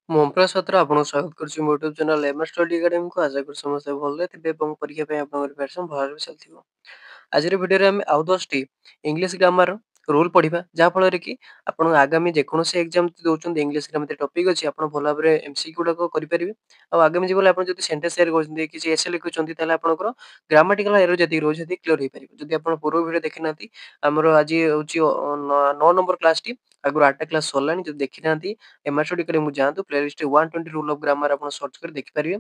ମୁଁ ଓମପ୍ରକାଶ ଆପଣଙ୍କୁ ସ୍ୱାଗତ କରୁଛି ମୋ ୟୁଟ୍ୟୁବ ଚ୍ୟାନେଲ ଏମ୍ ଷ୍ଟଡି ଏକାଡେମୀକୁ। ଆଶା କରୁଛି ସମସ୍ତେ ଭଲରେ ଥିବେ ଏବଂ ପରୀକ୍ଷା ପାଇଁ ଆପଣଙ୍କର ପ୍ରିପାରେସନ୍ ଭଲରେ ଚାଲିଥିବ। ଆଜିର ଭିଡ଼ିଓରେ ଆମେ ଆଉ 10ଟି ଇଂଲିଶ ଗ୍ରାମାର ରୁଲ୍ ପଢ଼ିବା, ଯାହାଫଳରେ କି ଆପଣ ଆଗାମୀ ଯେକୌଣସି ଏକ୍ଜାମ ଦେଉଛନ୍ତି ଇଂଲିଶ ଗ୍ରାମାର ଟପିକ୍ ଅଛି, ଆପଣ ଭଲ ଭାବରେ MCQ ଗୁଡ଼ାକ କରିପାରିବେ। ଆଉ ଆଗାମୀ ଜୀବନରେ ଆପଣ ଯଦି ସେଣ୍ଟେନ୍ସ ତିଆରି କରୁଛନ୍ତି, କିଛି ଏସେ ଲେଖୁଛନ୍ତି, ତାହେଲେ ଆପଣଙ୍କର ଗ୍ରାମାଟିକାଲ ଏରର ଯେତିକି ରହୁଛି ସେତିକି କ୍ଲିୟର ହେଇପାରିବ। ଯଦି ଆପଣ ପୂର୍ବ ଭିଡ଼ିଓ ଦେଖିନାହାନ୍ତି, ଆମର ଆଜି ହେଉଛି 9 ନମ୍ବର କ୍ଲାସଟି, ଆଗରୁ 8ଟା କ୍ଲାସ ସରିଲାଣି। ଯଦି ଦେଖିନାହାନ୍ତି ଏମ୍ ଷ୍ଟଡି ଏକାଡେମୀକୁ ଯାଆନ୍ତୁ, ପ୍ଲେଲିଷ୍ଟରେ 120 ରୁଲ୍ ଅଫ୍ ଗ୍ରାମାର ଆପଣ ସର୍ଚ୍ଚ କରି ଦେଖିପାରିବେ।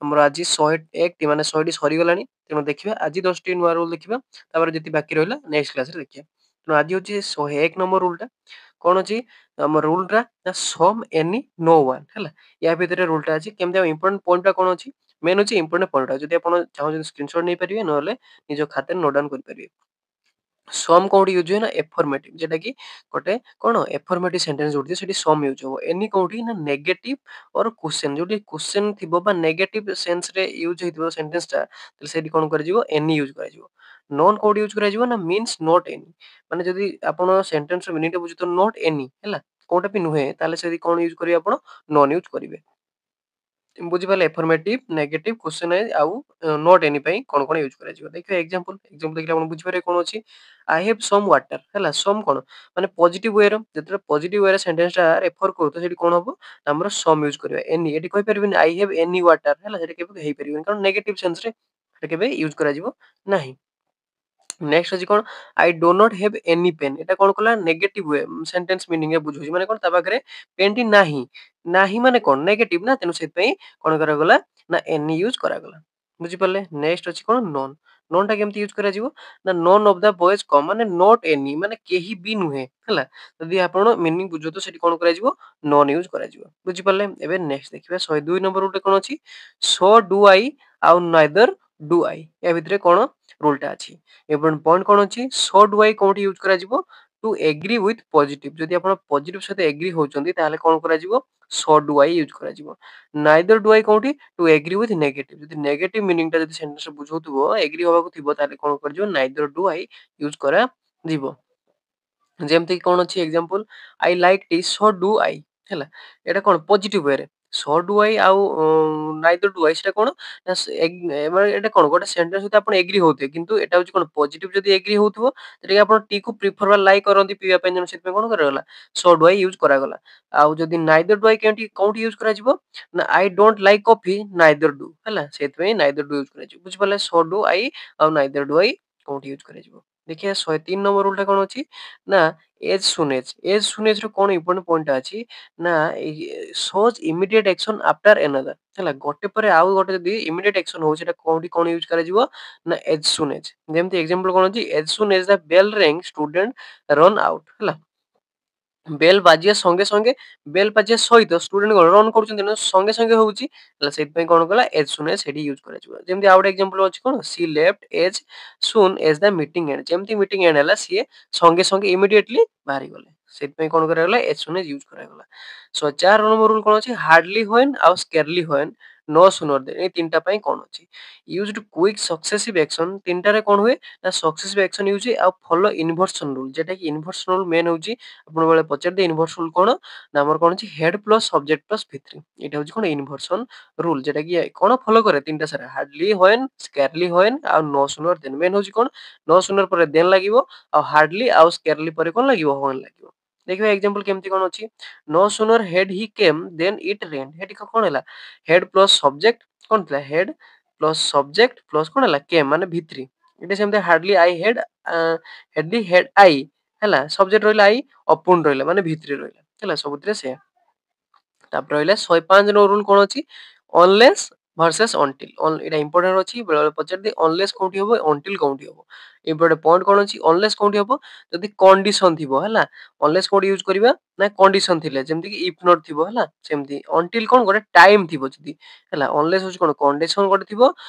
ଆମର ଆଜି 101ଟି ମାନେ 100ଟି ସରିଗଲାଣି, ତେଣୁ ଦେଖିବା ଆଜି 10ଟି ନୂଆ ରୁଲ୍ ଦେଖିବା, ତାପରେ ଯଦି ବାକି ରହିଲା ନେକ୍ସଟ କ୍ଲାସରେ ଦେଖିବା। ତେଣୁ ଆଜି ହେଉଛି 101 ନମ୍ବର ରୁଲ୍ଟା। କ'ଣ ଅଛି ଆମ ରୁଲ୍ଟା ନା ସମ୍ ଏନି ନୋ ୱାନ୍ ହେଲା। ୟା ଭିତରେ ରୁଲ୍ଟା ଅଛି କେମିତି ଆଉ ଇମ୍ପୋର୍ଟାଣ୍ଟ ପଏଣ୍ଟଟା କ'ଣ ଅଛି, ମେନ୍ ଅଛି ଇମ୍ପୋର୍ଟାଣ୍ଟ ପଏଣ୍ଟଟା। ଯଦି ଆପଣ ଚାହୁଁଛନ୍ତି ସ୍କ୍ରିନଶଟ୍ ନେଇପାରିବେ, ନହେଲେ ନିଜ ଖାତାରେ ନୋଟ୍ ଡାଉନ୍ କରିପାରିବେ। ସମ୍ କୋଉଠି ୟୁଜ୍ ହୁଏ ନା ଏଫର୍ମେଟିଭ, ଯେଟା କି ଗୋଟେ କ'ଣ ଏଫର୍ମେଟିଭ ସେଣ୍ଟେନ୍ସ ଯୋଉଠି ସେଠି ସମ୍ ୟୁଜ୍ ହବ। ଏନି କୋଉଠି ନା ନେଗେଟିଭ ଅର କ୍ୱେଶ୍ଚନ, ଯୋଉଠି କ୍ୱେଶ୍ଚନ ଥିବ ବା ନେଗେଟିଭ ସେନ୍ସରେ ୟୁଜ୍ ହେଇଥିବ ସେଣ୍ଟେନ୍ସଟା, ତାହେଲେ ସେଠି କ'ଣ କରାଯିବ ଏନି ୟୁଜ୍ କରାଯିବ। ନନ୍ କୋଉଠି ୟୁଜ୍ କରାଯିବ ନା ମିନ୍ସ ନଟ୍ ଏନି, ମାନେ ଯଦି ଆପଣ ସେଣ୍ଟେନ୍ସର ମିନିଂଟା ବୁଝୁଥିବେ ନଟ୍ ଏନି ହେଲା, କୋଉଟା ବି ନୁହେଁ, ତାହେଲେ ସେଠି କ'ଣ ୟୁଜ୍ କରିବେ ଆପଣ ନନ୍ ୟୁଜ୍ କରିବେ। ବୁଝିପାରିଲେ ଏଫର୍ମେଟିଭ, ନେଗେଟିଭ, କ୍ୱେଶ୍ଚନାଇଜ ଆଉ ନଟ୍ ଏନି ପାଇଁ କ'ଣ କ'ଣ ୟୁଜ୍ କରାଯିବ। ଦେଖିବା ଏକ୍ସାମ୍ପଲ ଦେଖିଲେ ଆପଣ ବୁଝିପାରିବେ କ'ଣ ଅଛି। ଆଇ ହାଭ୍ ସମ୍ ୱାଟର ହେଲା, ସମ୍ କ'ଣ ମାନେ ପଜିଟିଭ ୱେର, ଯେତେବେଳେ ପଜିଟିଭ ୱେରେ ସେଣ୍ଟେନ୍ସଟା ରେଫର କରୁଥିବ ସେଠି କ'ଣ ହବ ଆମର ସମ୍ ୟୁଜ୍ କରିବା। ଏନି ଏଠି କହିପାରିବେନି ଆଇ ହାଭ୍ ଏନି ୱାଟର ହେଲା, ସେଟା କେବେ ହେଇପାରିବନି, କାରଣ ନେଗେଟିଭ ସେନ୍ସରେ ସେଟା କେବେ ୟୁଜ୍ କରାଯିବ ନାହିଁ। ନେକ୍ସଟ ଅଛି କ'ଣ I do not have any pen, ଏଟା କ'ଣ କଲା ନେଗେଟିଭ ୱେ ସେଣ୍ଟେନ୍ସ ମିନିଂରେ ବୁଝଉଛି, ମାନେ କ'ଣ ତା ପାଖରେ ପେନ୍ଟି ନାହିଁ। ନାହିଁ ମାନେ କ'ଣ ନେଗେଟିଭ ନା, ତେଣୁ ସେଥିପାଇଁ କ'ଣ କରାଗଲା ନା ଏନି ୟୁଜ୍ କରାଗଲା। ବୁଝିପାରିଲେ। ନେକ୍ସଟ ଅଛି କ'ଣ ନନ୍। ନନ୍ ଟା କେମିତି ୟୁଜ୍ କରାଯିବ ନା ନନ୍ ଅଫ୍ ଦ ବଏଜ୍ କମ୍, ମାନେ ନଟ୍ ଏନି ମାନେ କେହି ବି ନୁହେଁ ହେଲା। ଯଦି ଆପଣ ମିନିଂ ବୁଝୁଥିବେ ସେଠି କ'ଣ କରାଯିବ ନନ୍ ୟୁଜ୍ କରାଯିବ। ବୁଝିପାରିଲେ। ଏବେ ନେକ୍ସଟ ଦେଖିବା 102 ନମ୍ବର ରୁଲ୍ଟା କ'ଣ ଅଛି। ସୋ ଡୁ ଆଇ ଆଉ ନାଇଦର ଡୁ ଆଇ, ୟା ଭିତରେ କ'ଣ ରୁଲ୍ଟା ଅଛି। ଏବଂ ପଏଣ୍ଟ କ'ଣ ଅଛି ସୋ ଡୁ ଆଇ କୋଉଠି ୟୁଜ୍ କରାଯିବ ଟୁ ଏଗ୍ରି ୱିଥ୍ ପଜିଟିଭ, ଯଦି ଆପଣ ପଜିଟିଭ ସହିତ ଏଗ୍ରି ହଉଛନ୍ତି ତାହେଲେ କ'ଣ କରାଯିବ ସୋ ଡୁ ଆଇ ୟୁଜ୍ କରାଯିବ। ନାଇଦର ଡୁ ଆଇ କୋଉଠି ଟୁ ଏଗ୍ରି ୱିଥ୍ ନେଗେଟିଭ, ଯଦି ନେଗେଟିଭ ମିନିଂଟା ଯଦି ସେଣ୍ଟେନ୍ସ ବୁଝଉଥିବ ଏଗ୍ରି ହବାକୁ ଥିବ, ତାହେଲେ କ'ଣ କରାଯିବ ନାଇଦର ଡୁ ଆଇ ୟୁଜ୍ କରାଯିବ। ଯେମିତି କ'ଣ ଅଛି example I like tea so do I ହେଲା, ଏଇଟା କ'ଣ ପଜିଟିଭ ୱେରେ। ସୋ ଡୁ ଆଇ ଆଉ ନାଇଦର ଡୁ ଆଇ ସେଟା କ'ଣ ନା ମାନେ ଏଇଟା କ'ଣ ଗୋଟେ ସେଣ୍ଟେନ୍ସ ସହିତ ଆପଣ ଏଗ୍ରି ହଉଥିବେ, କିନ୍ତୁ ଏଟା ହେଉଛି କ'ଣ ପଜିଟିଭ ଯଦି ଏଗ୍ରି ହଉଥିବ ସେଟାକି ଆପଣ ଟି କୁ ପ୍ରିଫର ବା ଲାଇକ୍ କରନ୍ତି ପିଇବା ପାଇଁ, ତେଣୁ ସେଥିପାଇଁ କ'ଣ କରାଗଲା ସୋ ଡୁ ଆଇ ୟୁଜ୍ କରାଗଲା। ଆଉ ଯଦି ନାଇଦର ଡୁ ଆଇ କୋଉଠି ୟୁଜ୍ କରାଯିବ ନା I don't like coffee neither do ହେଲା, ସେଥିପାଇଁ ନାଇଦର ଡୁ ୟୁଜ୍ କରାଯିବ। ବୁଝିପାରିଲେ ସୋ ଡୁ ଆଇ ଆଉ ନାଇଦର ଡୁ ଆଇ କୋଉଠି ୟୁଜ୍ କରାଯିବ। ଦେଖିବା 103 ନମ୍ବର ରୁଲ୍ଟା କ'ଣ ଅଛି ନା as soon as. As soon ଏଜ୍ର କ'ଣ ଇମ୍ପୋର୍ଟାଣ୍ଟ ପଏଣ୍ଟଟା ଅଛି ନା shows immediate action after another ହେଲା, ଗୋଟେ ପରେ ଆଉ ଗୋଟେ ଯଦି ଇମିଡିଏଟ୍ ଆକ୍ସନ୍ ହଉଛି ସେଟା କୋଉଠି କ'ଣ ୟୁଜ୍ କରାଯିବ ନା ଏଜ୍ ସୁନ୍ ଏଜ୍। ଯେମିତି ଏକ୍ସାମ୍ପଲ କ'ଣ ଅଛି as soon as the bell ring student run out ହେଲା, ବେଲ୍ ବାଜିବା ସଙ୍ଗେ ସଙ୍ଗେ ବେଲ୍ ବାଜିବା ସହିତ ଷ୍ଟୁଡେଣ୍ଟ କ'ଣ ରନ୍ କରୁଛନ୍ତି ନା ସଙ୍ଗେ ସଙ୍ଗେ ହଉଛି ହେଲା, ସେଥିପାଇଁ କ'ଣ କଲା ଏଜ୍ ସୁନ୍ ଏଜ୍ ସେଠି ୟୁଜ୍ କରାଯିବ। ଯେମିତି ଆଉ ଗୋଟେ ଏକ୍ସାମ୍ପଲ ଅଛି କ'ଣ she left as soon as the meeting end, ଯେମିତି ମିଟିଂ ଏଣ୍ଡ ହେଲା ସିଏ ସଙ୍ଗେ ସଙ୍ଗେ ଇମିଡିଏଟଲି ବାହାରିଗଲେ, ସେଥିପାଇଁ କ'ଣ କରାଗଲା ଏଜ୍ ସୁନ୍ ଏଜ୍ ୟୁଜ୍ କରାଗଲା। 4 ନମ୍ବର ରୁଲ୍ କ'ଣ ଅଛି ହାର୍ଡଲି ହ୍ୱେନ୍ ଆଉ ସ୍କେରଲି ହ୍ୱେନ୍ नो ସୁନର ଦେନ୍, ଏଇ ତିନିଟା ପାଇଁ କ'ଣ ଅଛି ୟୁଜ୍ଡ କୁଇକ୍ ସକ୍ସେସିଭ ଆକ୍ସନ। ତିନିଟାରେ କ'ଣ ହୁଏ ନା ସକ୍ସେସିଭ ଆକ୍ସନ ୟୁଜ୍ ଆଉ ଫଲୋ ଇନଭର୍ସନ ରୁଲ୍, ଯେଟା କି ଇନଭର୍ସନ ରୁଲ୍ ମେନ୍ ହେଉଛି ଆପଣ ବେଳେ ପଚାରିଦେ ଇନଭର୍ସ ରୁଲ୍ କ'ଣ ନା ଆମର କ'ଣ ଅଛି head plus subject plus V3, ଏଇଟା ହେଉଛି କ'ଣ ଇନଭର୍ସନ ରୁଲ୍, ଯେଟା କି କ'ଣ ଫଲୋ କରେ ତିନିଟା ସାରା ହାର୍ଡଲି ହ୍ୱେନ୍ ସ୍କେରଲି ହ୍ୱେନ୍ ଆଉ नो ସୁନର ଦେନ୍। ମେନ୍ ହେଉଛି କ'ଣ नो ସୁନର ପରେ ଦେନ୍ ଲାଗିବ ଆଉ ହାର୍ଡଲି ଆଉ ସ୍କେରଲି ପରେ କ'ଣ ଲାଗିବ ହ୍ୱେନ୍ ଲାଗିବ। ଦେଖିବା ଏକ୍ସାମ୍ପଲ କେମିତି କ'ଣ ଅଛି नो ସୁନର ହେଡ୍ ହି କେମ୍ ଦେନ୍ ଇଟ୍ ରେନ୍, ହେଠି କ'ଣ ହେଲା ହେଡ୍ ପ୍ଲସ୍ ସବଜେକ୍ଟ କ'ଣ ଥିଲା ହେଡ୍ ପ୍ଲସ୍ ସବଜେକ୍ଟ ପ୍ଲସ୍ କ'ଣ ହେଲା କେମ୍ ମାନେ V3। ଏଠି ସେମିତି hardly I head Headley head I ହେଲା, ସବଜେକ୍ଟ ରହିଲା ଆଇ ଅପୁନ୍ ରହିଲା ମାନେ V3 ରହିଲା ହେଲା, ସବୁଥିରେ ସେୟା। ତାପରେ ରହିଲା 105 ର ରୁଲ୍ କ'ଣ ଅଛି ଅନଲେସ୍ ଭର୍ସେସ୍ ଅନଟିଲ୍, ଏଇଟା ଇମ୍ପୋର୍ଟାଣ୍ଟ ଅଛି, ବେଳେବେଳେ ପଚାରିଦିଏ ଅନଲେସ୍ କୋଉଠି ହବ ଅନଟିଲ୍ କୋଉଠି ହବ। ଇମ୍ପୋର୍ଟାଣ୍ଟ ପଏଣ୍ଟ କ'ଣ ଅଛି ଅନଲେସ୍ କୋଉଠି ହବ ଯଦି କଣ୍ଡିସନ ଥିବ ହେଲା, ଅନଲେସ୍ କୋଉଠି ୟୁଜ୍ କରିବା ନା କଣ୍ଡିସନ ଥିଲେ, ଯେମିତି କି ଇଫ୍ ନଟ୍ ଥିବ ହେଲା, ସେମିତି ଅନଟିଲ୍ କ'ଣ ଗୋଟେ ଟାଇମ୍ ଥିବ ଯଦି ହେଲା, ଅନଲେସ୍ ହେଉଛି କ'ଣ କଣ୍ଡିସନ ଗୋଟେ ଥିବ,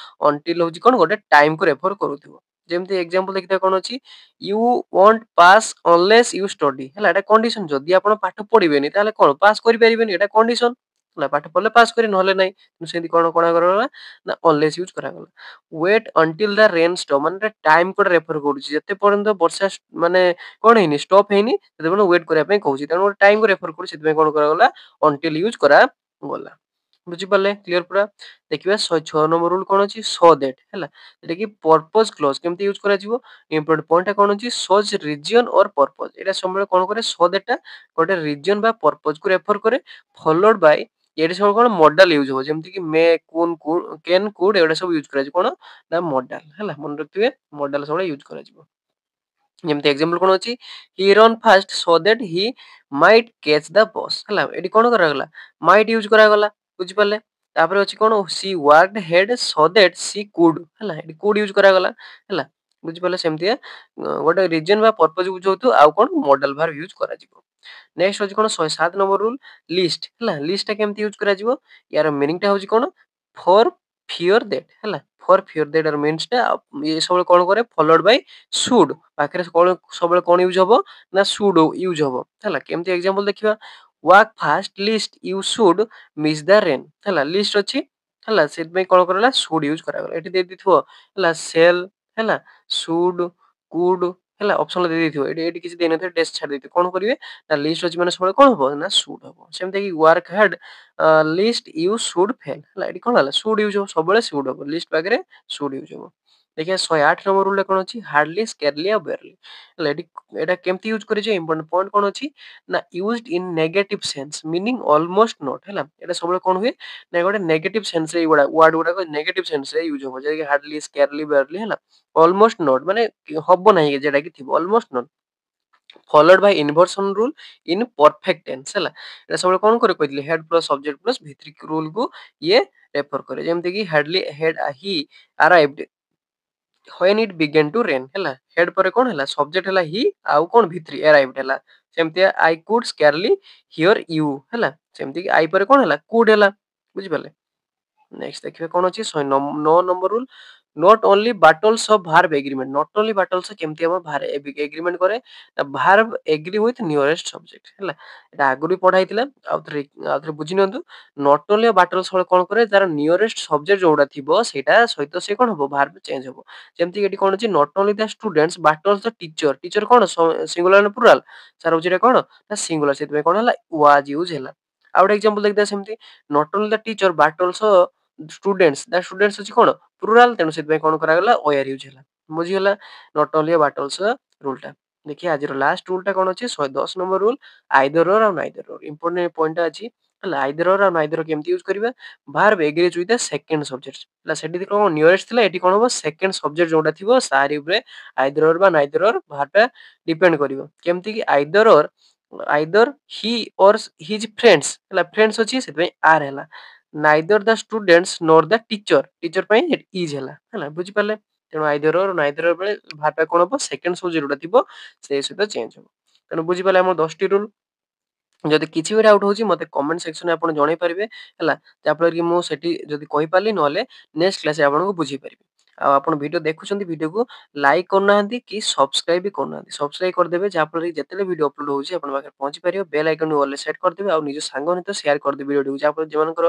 ଅନଟିଲ୍ ହେଉଛି କ'ଣ ଗୋଟେ ଟାଇମ୍ କୁ ରେଫର କରୁଥିବ। ଯେମିତି ଏକ୍ସାମ୍ପଲ ଦେଖିଥିବା କ'ଣ ଅଛି you won't pass unless you study ହେଲା, ଏଟା କଣ୍ଡିସନ, ଯଦି ଆପଣ ପାଠ ପଢିବେନି ତାହେଲେ କ'ଣ ପାସ୍ କରିପାରିବେନି, ଏଟା କଣ୍ଡିସନ ହେଲା, ପାଠ ପଢିଲେ ପାସ୍ କରି ନହେଲେ ନାହିଁ, ସେମିତି କ'ଣ କରାଗଲା ନା ଅନଲେସ୍ ୟୁଜ୍ କରାଗଲା। ୱେଟ୍ ଅନଟିଲ୍ ଦ ରେନ୍ ଷ୍ଟପ୍, ମାନେ ଟାଇମ୍ କୋଟେ ରେଫର କରୁଛି, ଯେତେ ପର୍ଯ୍ୟନ୍ତ ବର୍ଷା ମାନେ କ'ଣ ହେଇନି ଷ୍ଟପ୍ ହେଇନି ସେତେବେଳେ ୱେଟ୍ କରିବା ପାଇଁ କହୁଛି, ତେଣୁ ଗୋଟେ ଟାଇମ୍ କୁ ରେଫର କରୁଛି, ସେଥିପାଇଁ କ'ଣ କରାଗଲା ଅନଟିଲ୍ ୟୁଜ୍ କରା ଗଲା। ବୁଝିପାରିଲେ କ୍ଲିୟର ପୁରା। ଦେଖିବା 106 ନମ୍ବର ରୁଲ କଣ ଅଛି ସୋ ଦ୍ୟାଟ ହେଲା, ଏଟା କି ପର୍ପୋଜ କ୍ଲୋଜ କେମିତି ୟୁଜ କରାଯିବ। ଇମ୍ପୋର୍ଟାଣ୍ଟ ପଏଣ୍ଟ କଣ ଅଛି ସୋଜ ରିଜିଅନ ଅର ପର୍ପୋଜ, ଏଟା ସବୁବେଳେ କଣ କରେ ସୋ ଦ୍ୟାଟ ଟା ଗୋଟେ ରିଜିଅନ ବା ପର୍ପୋଜ କୁ ରେଫର କରେ, ଫଲୋଡ ବାଇ ଏଠି ସବୁ କଣ ମଡାଲ ୟୁଜ ହବ, ଯେମିତି କି ମେ କୁନ କେନ କୁଡ ଏଗୁଡା ସବୁ ୟୁଜ କରାଯିବ କଣ ନା ମଡାଲ ହେଲା, ମନେ ରଖିଥିବେ ମଡାଲ ସବୁବେଳେ ୟୁଜ କରାଯିବ। ଯେମିତି ଏକ୍ସାମ୍ପଲ କଣ ଅଛି he run fast so that he might catch the bus ହେଲା, ଏଠି କଣ କରାଗଲା ମାଇଟ୍ ୟୁଜ କରାଗଲା ବୁଝିପାରିଲେ। ତାପରେ ଅଛି କଣ she worked hard so that she could ହେଲା, ଏଠି କୁଡ ୟୁଜ କରାଗଲା ହେଲା ବୁଝିପାରିଲେ। ସେମିତି ଗୋଟେ ରିଜନ ବା ପର୍ପଜ ୟୁଜ ହଉଥିବ ଆଉ କଣ ମଡେଲ ଭାର ୟୁଜ କରାଯିବ। ନେକ୍ସଟ ଅଛି କଣ 107 ନମ୍ବର ରୁଲ ଲିଷ୍ଟ ହେଲା, ଲିଷ୍ଟ ଟା କେମିତି ୟୁଜ କରାଯିବ, ୟାର ମିନିଂ ଟା ହଉଛି କଣ ଫର ଫିଅର ଦ୍ୟାଟ ହେଲା, ଫର ଫିଅର ଦ୍ୟାଟ ର ମିନ୍ସ ଟା ଏ ସବୁବେଳେ କଣ କରେ ଫଲୋଡ ବାଇ ସୁଡ, ପାଖରେ କଣ ସବୁବେଳେ କଣ ୟୁଜ ହବ ନା ସୁଡ ୟୁଜ ହବ ହେଲା। କେମିତି ଏକ୍ସାମ୍ପଲ ଦେଖିବା walk fast lest you should miss the rain ହେଲା, ଲିଷ୍ଟ ଅଛି ହେଲା ସେଥିପାଇଁ କଣ କରାଗଲା ସୁଡ ୟୁଜ କରାଗଲା। ଏଠି ଦେଇ ଦେଇଥିବ ହେଲା ସେଲ ହେଲା ସୁଡ କୁଡ ହେଲା ଅପସନ ଦେଇ ଦେଇଥିବ, ଏଠି ଏଠି କିଛି ଦେଇନଥିବ ଡେସ୍ ଛାଡି ଦେଇଥିବ, କଣ କରିବେ ନା ଲିଷ୍ଟ ଅଛି ମାନେ ସବୁବେଳେ କଣ ହବ ନା ସୁଡ ହବ। ସେମିତି କି work hard lest you should fail ହେଲା, ଏଠି କଣ ହେଲା ସୁଡ ୟୁଜ ହବ, ସବୁବେଳେ ସୁଡ ହବ ଲିଷ୍ଟ ପାଖରେ ସୁଡ ୟୁଜ ହବ। ଦେଖିବା 108 ନମ୍ବର ରୁଲ କଣ ଅଛି ହାର୍ଡଲି ସ୍କେରଲି ଆଉ ବେରଲି ହେଲା, ଏଠି ଏଟା କେମିତି ୟୁଜ କରିଛେ ଇମ୍ପୋର୍ଟାଣ୍ଟ ପଏଣ୍ଟ କଣ ଅଛି ନା used in negative sense meaning almost not ହେଲା, ଏଟା ସବୁବେଳେ କଣ ହୁଏ ନା ଗୋଟେ ନେଗେଟିଭ ସେନ୍ସ ରେ ଏଇଗୁଡା ୱାର୍ଡ ଗୁଡାକ ନେଗେଟିଭ ସେନ୍ସ ରେ ୟୁଜ ହବ, ଯେକି ହାର୍ଡଲି ସ୍କେରଲି ବେରଲି ହେଲା ଅଲମୋଷ୍ଟ ନଟ୍ ମାନେ ହବ ନାହିଁ ଯେଟା କି ଥିବ almost not, followed by inversion rule in perfect tense ହେଲା, ଏଟା ସବୁବେଳେ କଣ করে କହିଥିଲି had plus subject plus V three rule କୁ ଇଏ ରେଫର କରେ, ଯେମିତି କି hardly had he arrived when it began to rain ହେଲା, ହେଡ ପରେ କଣ ହେଲା ସବଜେକ୍ଟ ହେଲା ହି ଆଉ କଣ ଭିତ୍ରି ଆରାଇଭଡ ହେଲା, ସେମିତି ଆଇ କୁଡ ସ୍କାରଲି ହିଅର ୟୁ ହେଲା, ସେମିତି କି ଆଇ ପରେ କଣ ହେଲା କୁଡ ହେଲା ବୁଝିପାରିଲେ। ନେକ୍ସଟ ଦେଖିବା କଣ ଅଛି 9 number rule not only but also of verb agreement, not only but also କେମିତି ଆମ ଏଗ୍ରିମେଣ୍ଟ କରେ verb agree with nearest subject ହେଲା, এটা ଆଗରୁ ବି ପଢା ହେଇଥିଲା ଆଉ ଥରେ ବୁଝି ନିଅନ୍ତୁ। ନଟ୍ ଓନଲି ବାଟଲ୍ସ କଣ କରେ ତାର ନିୟରେଷ୍ଟ ସବଜେକ୍ଟ ଯୋଉଟା ଥିବ ସେଇଟା ସହିତ ସେ କଣ ହବ ଭାର୍ବ ଚେଞ୍ଜ ହବ, ଯେମିତି ଏଠି କଣ ଅଛି not only the students but also the teacher, teacher କଣ ସିଙ୍ଗୁଲାର ନା ପ୍ଲୁରାଲ, ତାର ହଉଛି ଏଟା କଣ ନା ସିଙ୍ଗୁଲାର, ସେଥିପାଇଁ କଣ ହେଲା ୱାଜ ୟୁଜ ହେଲା। ଆଉ ଗୋଟେ ଏକ୍ସାମ୍ପଲ ଦେଖିବା ସେମିତି not only the teacher but also students, the students ଅଛି କଣ ପ୍ଲୁରାଲ, ତେଣୁ ସେଥିପାଇଁ କଣ କରାଗଲା ଓୟାର ୟୁଜ ହେଲା ବୁଝିଗଲା ନଟ୍ ଓନଲି ବାଟଲ୍ସ ରୁଲ ଟା। ଦେଖିବା ଆଜିର ଲାଷ୍ଟ ରୁଲ ଟା କଣ ଅଛି 110 ନମ୍ବର ରୁଲ ଆଇଦର ଅର ଆଉ ନାଇଦର ଅର, ଇମ୍ପୋର୍ଟାଣ୍ଟ ପଏଣ୍ଟ ଅଛି ହେଲା ଆଇଦର ଅର ଆଉ ନାଇଦର କେମିତି ୟୁଜ କରିବା ଭାର୍ବ ଏଗ୍ରିଜ୍ ୱିଥ ଦ ସେକେଣ୍ଡ ସବଜେକ୍ଟ ହେଲା, ସେଠି କଣ ନିୟରେଷ୍ଟ ଥିଲା ଏଠି କଣ ହବ ସେକେଣ୍ଡ ସବଜେକ୍ଟ ଯୋଉଟା ଥିବ ତାରି ଉପରେ ଆଇଦର ଅର ବା ନାଇଦର ଅର ଭାର୍ବ ଟା ଡିପେଣ୍ଡ କରିବ, କେମିତି କି ଆଇଦର ହି ଅର ହିଜ ଫ୍ରେଣ୍ଡସ ହେଲା, ଫ୍ରେଣ୍ଡସ ଅଛି ସେଥିପାଇଁ ଆର ହେଲା, ନାଇଦର ଦ ଷ୍ଟୁଡେଣ୍ଟସ ନୋର ଦ ଟିଚର, ଟିଚର ପାଇଁ ଇଜ ହେଲା ହେଲା ବୁଝିପାରିଲେ। ତେଣୁ ଆଇଦର ଅର ନାଇଦର ବେଳେ ଭାର୍ବ କଣ ହବ ସେକେଣ୍ଡ ସବଜେକ୍ଟ ଯୋଉଟା ଥିବ ସେଇ ସହିତ ଚେଞ୍ଜ ହବ। ତେଣୁ ବୁଝିପାରିଲେ ଆମର 10ଟି ରୁଲ। ଯଦି କିଛି ବି ଡାଉଟ୍ ହଉଛି ମତେ କମେଣ୍ଟ ସେକ୍ସନରେ ଆପଣ ଜଣେଇ ପାରିବେ ହେଲା, ଯାହାଫଳରେ କି ମୁଁ ସେଠି ଯଦି କହିପାରିଲି ନହେଲେ ନେକ୍ସଟ କ୍ଲାସରେ ଆପଣଙ୍କୁ ବୁଝେଇ ପାରିବି। ଆଉ ଆପଣ ଭିଡ଼ିଓ ଦେଖୁଛନ୍ତି ଭିଡ଼ିଓକୁ ଲାଇକ୍ କରୁନାହାନ୍ତି କି ସବସ୍କ୍ରାଇବ ବି କରୁନାହାନ୍ତି, ସବସ୍କ୍ରାଇବ କରିଦେବେ ଯାହାଫଳରେ କି ଯେତେବେଳେ ଭିଡ଼ିଓ ଅପଲୋଡ଼ ହଉଛି ଆପଣଙ୍କ ପାଖରେ ପହଞ୍ଚି ପାରିବ, ବେଲ୍ ଆଇକନ୍ ଅଲରେ ସେଟ୍ କରିଦେବେ ଆଉ ନିଜ ସାଙ୍ଗମାନଙ୍କ ସହିତ ସେୟାର କରିଦେବେ ଭିଡ଼ିଓଟିକୁ, ଯାହାଫଳରେ ଯେଉଁମାନଙ୍କର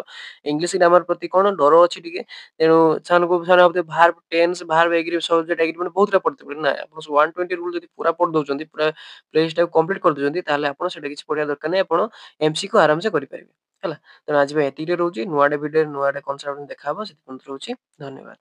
ଇଂଲିଶ ଗ୍ରାମାର ପ୍ରତି କଣ ଡର ଅଛି ଟିକେ, ତେଣୁ ସେମାନଙ୍କୁ ସେମାନେ ଭାବୁଥିବେ ଭାର୍ବ ଟେନ୍ସ ଭାର୍ବ ଏଗ୍ରି ସବଜେକ୍ଟ ଏଗ୍ରିମେଣ୍ଟ ବହୁତଟା ପଢିଥିବେ ନା ଆପଣ 120 ରୁଲ ଯଦି ପୁରା ପଢି ଦଉଛନ୍ତି ପୁରା ପ୍ଲେଲିଷ୍ଟଟାକୁ କମ୍ପ୍ଲିଟ୍ କରିଦଉଛନ୍ତି ତାହେଲେ ଆପଣ ସେଟା କିଛି ପଢିବା ଦରକାର ନାହିଁ, ଆପଣ ଏମସିକ୍ୟୁ ଆରାମସେ କରିପାରିବେ ହେଲା। ତେଣୁ ଆଜି ପାଇଁ ଏତିକିରେ ରହୁଛି, ନୂଆଟେ ଭିଡ଼ିଓରେ ନୂଆଟେ କନସେପ୍ଟ ଦେଖା ହବ, ସେଥିପାଇଁ ରହୁଛି ଧନ୍ୟବାଦ।